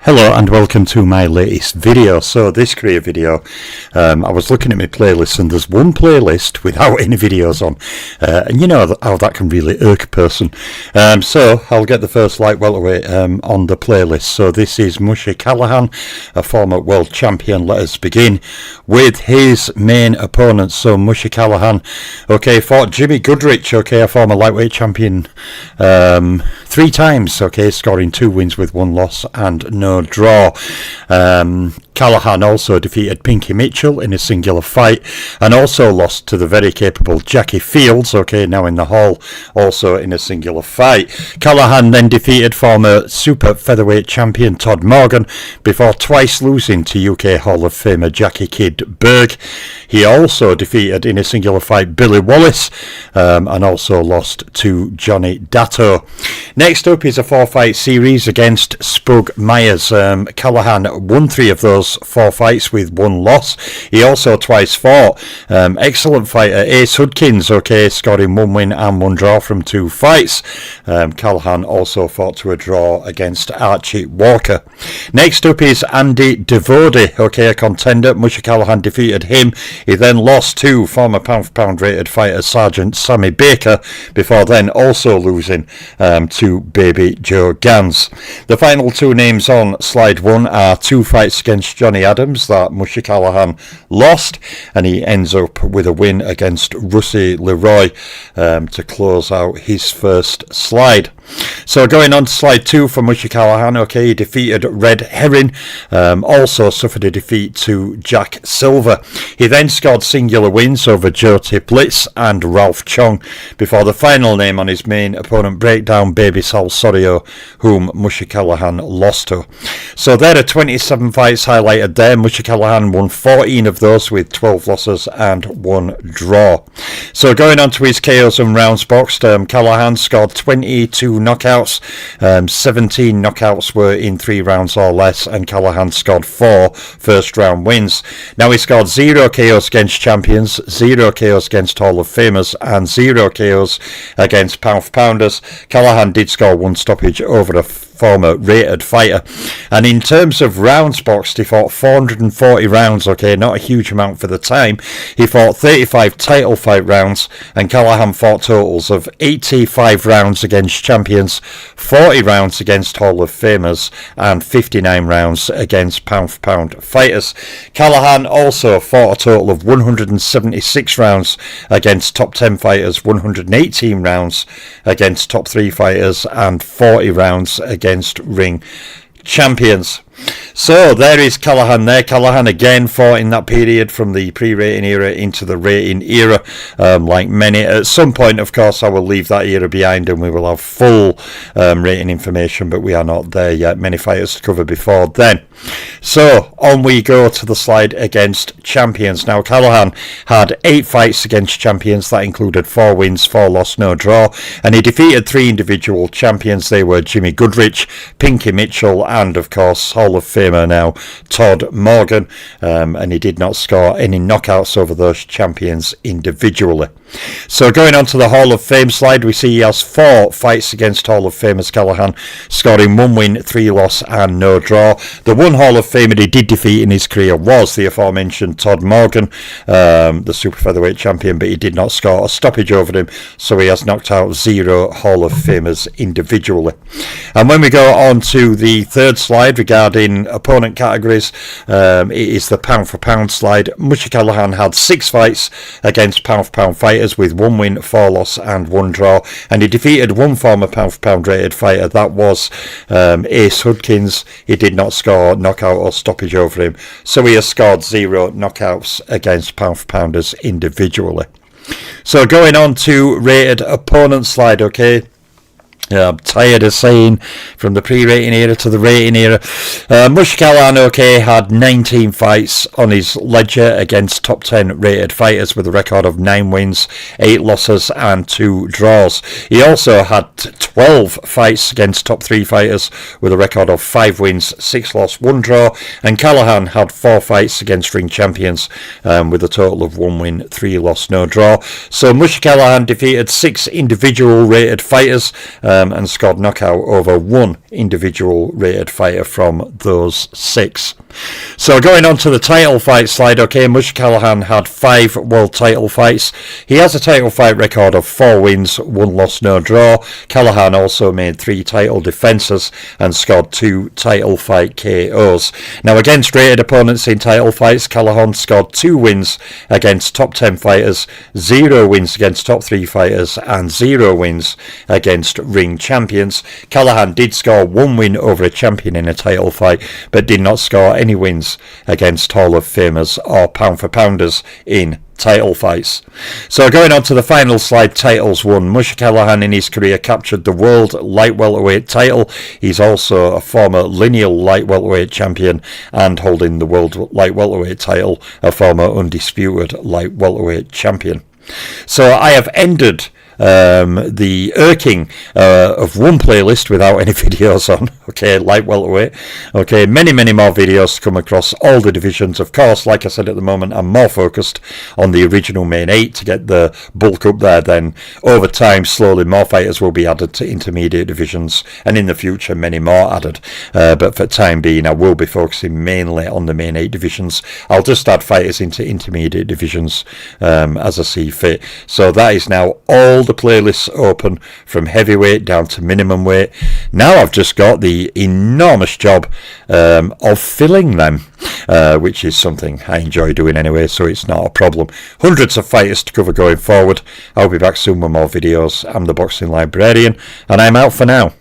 Hello and welcome to my latest video. So this career video, I was looking at my playlist and there's one playlist without any videos on, and you know how that can really irk a person. So I'll get the first light welterweight on the playlist. So this is Mushy Callahan, a former world champion. Let us begin with his main opponent. So Mushy Callahan, okay, fought Jimmy Goodrich, okay, a former lightweight champion, 3 times, okay, scoring 2 wins with 1 loss and no draw. Callahan also defeated Pinky Mitchell in a singular fight and also lost to the very capable Jackie Fields, okay, now in the Hall, also in a singular fight. Callahan then defeated former super featherweight champion Todd Morgan before twice losing to UK Hall of Famer Jackie Kid Berg. He also defeated in a singular fight Billy Wallace and also lost to Johnny Datto. Next up is a 4-fight series against Spug Myers. Callahan won 3 of those 4 fights with 1 loss. He also twice fought excellent fighter Ace Hudkins, okay, scoring 1 win and 1 draw from 2 fights. Callahan also fought to a draw against Archie Walker. Next up is Andy Devody, okay, a contender. Mushy Callahan defeated him. He then lost to former pound-for-pound rated fighter Sergeant Sammy Baker before then also losing to Baby Joe Gans. The final 2 names on slide 1 are 2 fights against Johnny Adams that Mushy Callahan lost, and he ends up with a win against Russie Leroy to close out his first slide. So going on to slide 2 for Mushy Callahan, okay, he defeated Red Herring, also suffered a defeat to Jack Silver. He then scored singular wins over Joe Tiplitz and Ralph Chong before the final name on his main opponent Breakdown Baby Sal Sorio, whom Mushy Callahan lost to. So there are 27 fights highlighted there. Mushy Callahan won 14 of those with 12 losses and 1 draw. So going on to his KOs and rounds boxed, Callahan scored 22 knockouts, 17 knockouts were in 3 rounds or less, and Callahan scored 4 first round wins. Now he scored 0 KOs against champions, 0 KOs against Hall of Famers, and 0 KOs against pound-for-pounders. Callahan did score 1 stoppage over a former rated fighter. And in terms of rounds boxed, he fought 440 rounds, okay, not a huge amount for the time. He fought 35 title fight rounds, and Callahan fought totals of 85 rounds against champions, 40 rounds against Hall of Famers, and 59 rounds against pound-for-pound fighters. Callahan also fought a total of 176 rounds against top 10 fighters, 118 rounds against top 3 fighters, and 40 rounds against ring champions. So there is Callahan there. Callahan again fought in that period from the pre-rating era into the rating era, like many. At some point, of course, I will leave that era behind and we will have full rating information, but we are not there yet. Many fighters to cover before then. So on we go to the slide against champions. Now Callahan had 8 fights against champions. That included 4 wins, 4 loss, no draw, and he defeated 3 individual champions. They were Jimmy Goodrich, Pinky Mitchell, and of course Hall of Famer now Todd Morgan, and he did not score any knockouts over those champions individually. So going on to the Hall of Fame slide, we see he has 4 fights against Hall of Famers Callahan, scoring 1 win, 3 loss and no draw. The one Hall of Famer he did defeat in his career was the aforementioned Todd Morgan, the super featherweight champion, but he did not score a stoppage over him, so he has knocked out 0 Hall of Famers individually. And when we go on to the third slide regarding opponent categories, it is the pound for pound slide. Mushy Callahan had 6 fights against pound for pound fighters with 1 win, 4 loss and 1 draw, and he defeated 1 former pound for pound rated fighter. That was Ace Hudkins. He did not score knockout or stoppage over him, so he has scored 0 knockouts against pound for pounders individually. So going on to rated opponent slide, okay. I'm tired of saying from the pre-rating era to the rating era. Mushy Callahan, okay, had 19 fights on his ledger against top 10 rated fighters with a record of 9 wins, 8 losses and 2 draws. He also had 12 fights against top 3 fighters with a record of 5 wins, 6 loss, 1 draw, and Callahan had 4 fights against ring champions with a total of 1 win, 3 loss, no draw. So Mushy Callahan defeated 6 individual rated fighters and scored knockout over one individual rated fighter from those 6. So going on to the title fight slide, okay, Mushy Callahan had 5 world title fights. He has a title fight record of 4 wins, 1 loss, no draw. Callahan also made 3 title defences and scored 2 title fight KOs. Now against rated opponents in title fights, Callahan scored 2 wins against top 10 fighters, 0 wins against top 3 fighters and 0 wins against ring champions. Callahan did score 1 win over a champion in a title fight, but did not score any wins against Hall of Famers or pound for pounders in title fights. So going on to the final slide, titles won. Mushy Callahan in his career captured the world light welterweight title. He's also a former LINEAL light welterweight champion and holding the world light welterweight title, a former undisputed light welterweight champion. So I have ended the irking of one playlist without any videos on, okay, light welterweight, okay, many more videos to come across all the divisions. Of course, like I said, at the moment I'm more focused on the original main 8 to get the bulk up there. Then over time, slowly more fighters will be added to intermediate divisions, and in the future many more added, but for time being I will be focusing mainly on the main 8 divisions. I'll just add fighters into intermediate divisions as I see fit. So that is now all the playlists open from heavyweight down to minimum weight. Now I've just got the enormous job of filling them, which is something I enjoy doing anyway, so it's not a problem. Hundreds of fighters to cover going forward. I'll be back soon with more videos. I'm the Boxing Librarian, and I'm out for now.